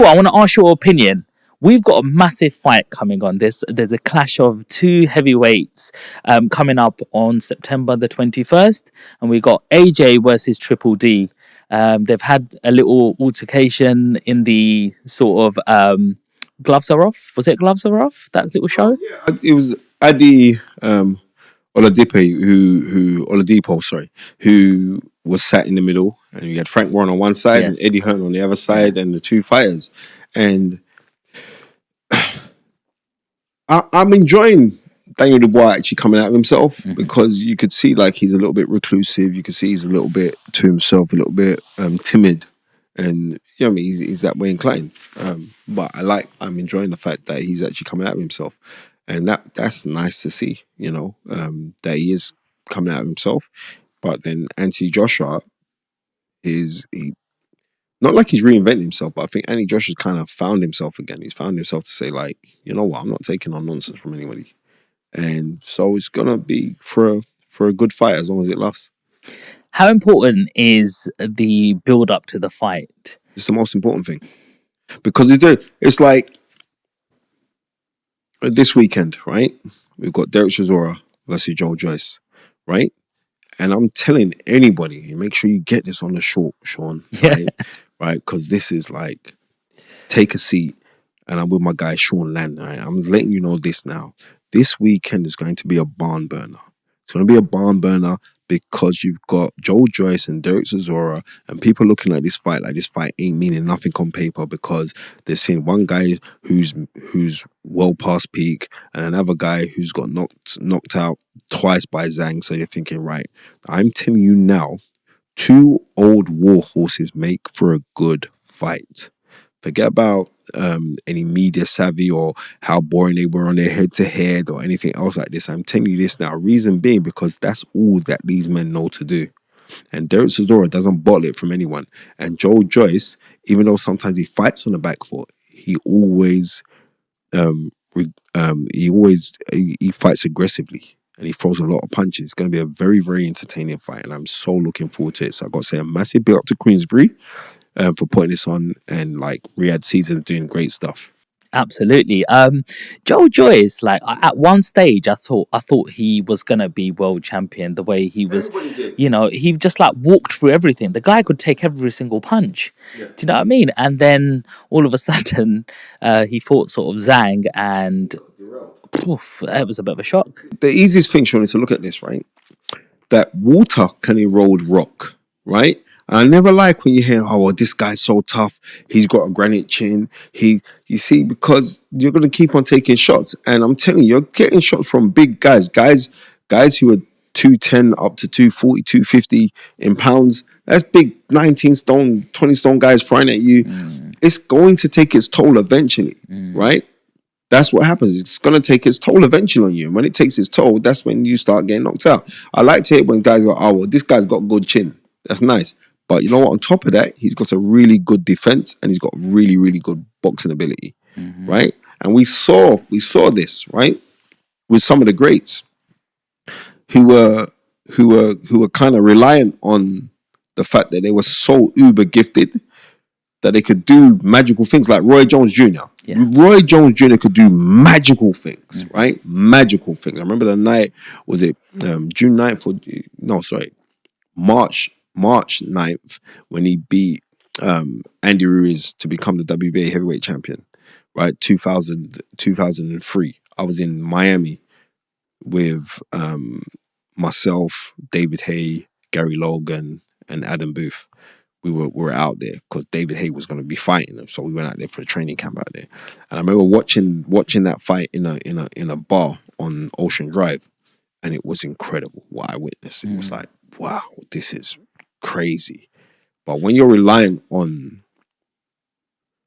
Well, I want to ask your opinion. We've got a massive fight coming on. There's a clash of two heavyweights coming up on September the 21st, and we got AJ versus Triple D. They've had a little altercation in the sort of Gloves Are Off. Was it Gloves Are Off? That little show? Yeah, it was Adi Oladipo, sorry, who was sat in the middle, and you had Frank Warren on one side and Yes. Eddie Hearn on the other side, and the two fighters. And I'm enjoying Daniel Dubois actually coming out of himself, because you could see like he's a little bit reclusive. You could see he's a little bit to himself, a little bit timid, and you know what I mean, he's that way inclined. But I'm enjoying the fact that he's actually coming out of himself, and that's nice to see. You know, that he is coming out of himself. But then Anthony Joshua he not like he's reinvented himself, but I think Anthony Joshua's kind of found himself again. He's found himself to say, like, you know what, I'm not taking on nonsense from anybody. And so it's gonna be for a good fight as long as it lasts. How important is the build up to the fight? It's the most important thing, because it's like this weekend, right? We've got Derek Chisora versus Joe Joyce, right? And I'm telling anybody, make sure you get this on the short, Sean, right? Right, because this is like, take a seat, and I'm with my guy Sean Land. Right? I'm letting you know this now. This weekend is going to be a barn burner. It's going to be a barn burner because you've got Joe Joyce and Derek Chisora, and people looking at this fight like this fight ain't meaning nothing on paper, because they're seeing one guy who's well past peak and another guy who's got knocked out twice by Zhang. So you're thinking, right, I'm telling you now, two old war horses make for a good fight. Forget about any media savvy or how boring they were on their head-to-head or anything else like this. I'm telling you this now. Reason being, because that's all that these men know to do. And Derek Chisora doesn't bottle it from anyone. And Joe Joyce, even though sometimes he fights on the back foot, he always he fights aggressively. And he throws a lot of punches. It's going to be a very, very entertaining fight. And I'm so looking forward to it. So I've got to say a massive big up to Queensbury for putting this on. And like Riyadh Season doing great stuff. Absolutely. Joe Joyce, like at one stage I thought he was gonna be world champion. The way he was, he just like walked through everything. The guy could take every single punch. Yeah. Do you know what I mean? And then all of a sudden he fought sort of Zhang, and poof, that was a bit of a shock. The easiest thing, Sean, is to look at this, right? That water can erode rock, right? And I never like when you hear, oh, well, this guy's so tough. He's got a granite chin. You see, because you're going to keep on taking shots. And I'm telling you, you're getting shots from big guys who are 210 up to 240, 250 in pounds. That's big 19 stone, 20 stone guys flying at you. It's going to take its toll eventually, right? That's what happens. It's going to take its toll eventually on you. And when it takes its toll, that's when you start getting knocked out. I like to hear when guys go, oh, well, this guy's got a good chin. That's nice. But you know what? On top of that, he's got a really good defense, and he's got really, really good boxing ability, right? And we saw this, right, with some of the greats who were kind of reliant on the fact that they were so uber gifted that they could do magical things, like Roy Jones Jr. Yeah. Roy Jones Jr. could do magical things, right? Magical things. I remember the night, was it June 9th or, no, sorry, March 9th, when he beat Andy Ruiz to become the WBA heavyweight champion, right? 2003. I was in Miami with myself, David Hay, Gary Logan, and Adam Booth. We were out there because David Hay was going to be fighting them, so we went out there for a training camp out there. And I remember watching that fight in a bar on Ocean Drive, and it was incredible what I witnessed. It was like, wow, this is crazy. But when you're relying on,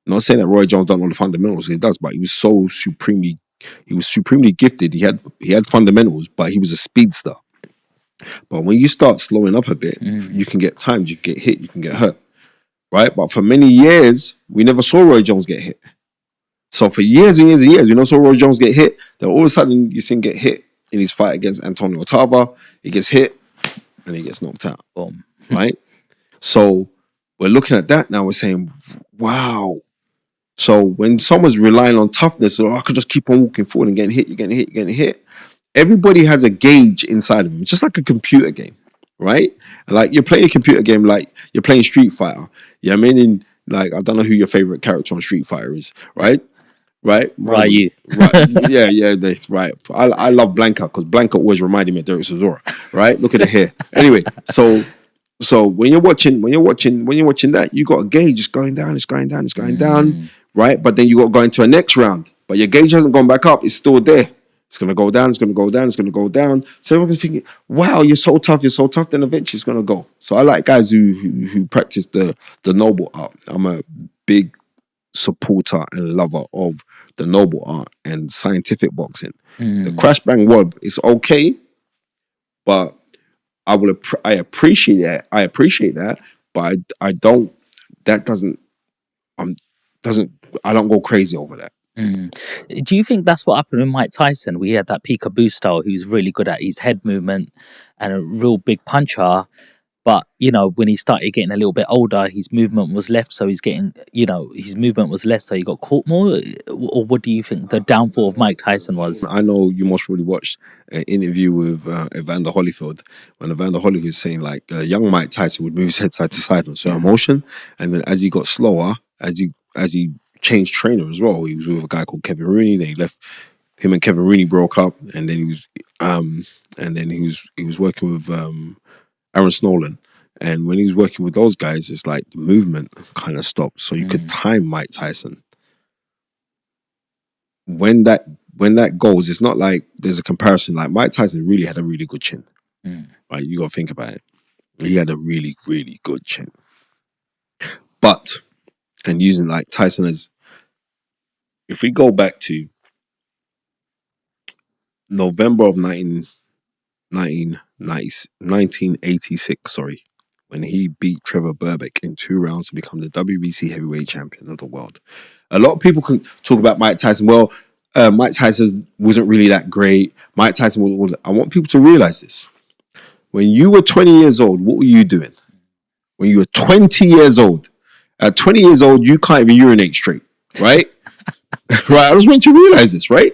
not saying that Roy Jones don't know the fundamentals, he does, but he was supremely gifted. He had fundamentals, but he was a speedster. But when you start slowing up a bit, you can get timed, you can get hit, you can get hurt, right? But for many years, we never saw Roy Jones get hit. So for years and years and years, we never saw Roy Jones get hit. Then all of a sudden, you see him get hit in his fight against Antonio Otava. He gets hit, and he gets knocked out. Boom. Right? So we're looking at that now. We're saying, wow, So when someone's relying on toughness, or I could just keep on walking forward and getting hit, you're getting hit, you're getting hit. Everybody has a gauge inside of them, just like a computer game, right? Like you're playing a computer game, like you're playing Street Fighter. Yeah, I mean, like I don't know who your favorite character on Street Fighter is, right? Right, Ryu. right, yeah, that's right. I love Blanca because Blanca always reminded me of Derek Chisora, right? Look at it here. Anyway, so when you're watching that, you got a gauge. It's going down, it's going down, it's going down, right? But then you got to go into a next round. But your gauge hasn't gone back up. It's still there. It's gonna go down. It's gonna go down. It's gonna go down. So everyone's thinking, "Wow, you're so tough. You're so tough." Then eventually, it's gonna go. So I like guys who practice the noble art. I'm a big supporter and lover of the noble art and scientific boxing. The crash bang wob is okay, but I appreciate that. I appreciate that, but I don't. That doesn't. I don't go crazy over that. Do you think that's what happened with Mike Tyson? We had that peekaboo style who's really good at his head movement and a real big puncher. But, you know, when he started getting a little bit older, his movement was left. So he's getting, you know, his movement was less. So he got caught more. Or what do you think the downfall of Mike Tyson was? I know you most probably watched an interview with Evander Holyfield when Evander Holyfield was saying like young Mike Tyson would move his head side to side on certain motion. And then as he got slower, as he changed trainer as well, he was with a guy called Kevin Rooney. Then he left, him and Kevin Rooney broke up. And then he was working with Aaron Snowland. And when he was working with those guys, it's like the movement kind of stopped. So you could time Mike Tyson. When that goes, it's not like there's a comparison. Like Mike Tyson really had a really good chin. Right? You got to think about it. He had a really, really good chin. But, and using like Tyson as, if we go back to November of 1986, when he beat Trevor Burbick in 2 rounds to become the WBC heavyweight champion of the world. A lot of people can talk about Mike Tyson. Well, Mike Tyson wasn't really that great. Mike Tyson was. I want people to realize this. When you were 20 years old, what were you doing? When you were 20 years old, at 20 years old, you can't even urinate straight, right? Right. I just want you to realize this, right?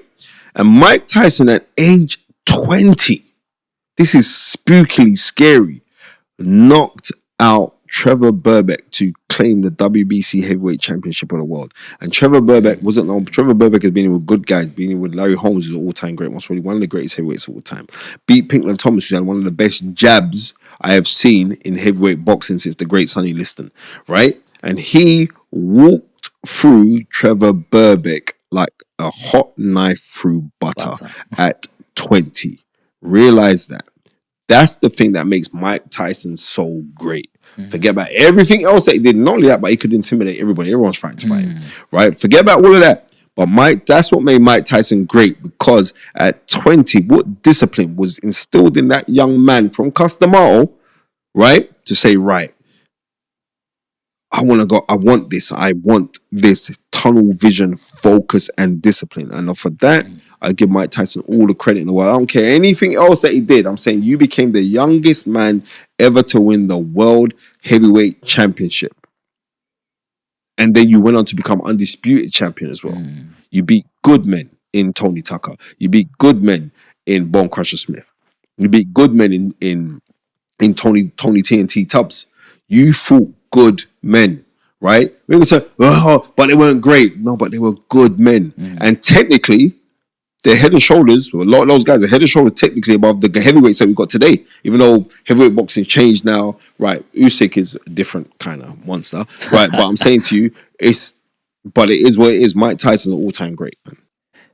And Mike Tyson at age 20, this is spookily scary, knocked out Trevor Burbick to claim the WBC heavyweight championship of the world. And Trevor Burbick wasn't known. Trevor Burbick has been in with good guys, been in with Larry Holmes, who's an all-time great, most probably one of the greatest heavyweights of all time. Beat Pinkland Thomas, who had one of the best jabs I have seen in heavyweight boxing since the great Sonny Liston, right? And he walked through Trevor Burbick like a hot knife through butter. At 20. Realize that. That's the thing that makes Mike Tyson so great. Forget about everything else that he did. Not only that, but he could intimidate everybody. Everyone's trying to fight him, right? Forget about all of that. But that's what made Mike Tyson great, because at 20, what discipline was instilled in that young man from Customato, right? To say, right, I want this tunnel vision, focus, and discipline. And for that, I give Mike Tyson all the credit in the world. I don't care anything else that he did. I'm saying you became the youngest man ever to win the World Heavyweight Championship. And then you went on to become undisputed champion as well. You beat good men in Tony Tucker. You beat good men in Bone Crusher Smith. You beat good men in Tony TNT Tubbs. You fought good men, right? We would say, oh, but they weren't great. No, but they were good men. And technically, they're head and shoulders, a lot of those guys are head and shoulders technically above the heavyweights that we've got today. Even though heavyweight boxing changed now, right? Usyk is a different kind of monster, right? But I'm saying to you, it is what it is. Mike Tyson, an all-time great, man.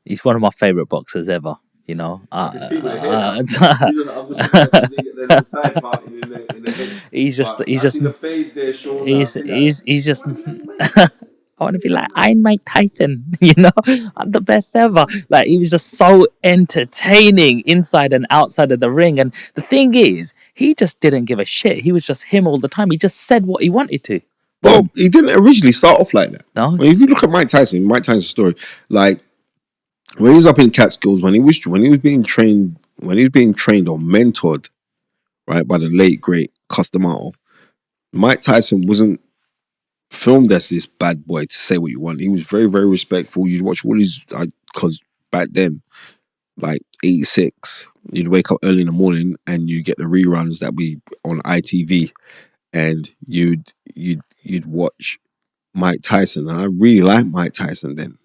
He's one of my favorite boxers ever. You know, he's just I want to be like, I'm Mike Tyson, you know, I'm the best ever. Like, he was just so entertaining inside and outside of the ring. And the thing is, he just didn't give a shit. He was just him all the time. He just said what he wanted to. Well, he didn't originally start off like that. No. If you look at Mike Tyson's story, like when he was up in Catskills, when he was being trained or mentored, right, by the late great Customato, Mike Tyson wasn't filmed as this bad boy to say what you want. He was very, very respectful. You'd watch all his, because back then, like 86, you'd wake up early in the morning and you get the reruns that be on ITV, and you'd watch Mike Tyson, and I really liked Mike Tyson then.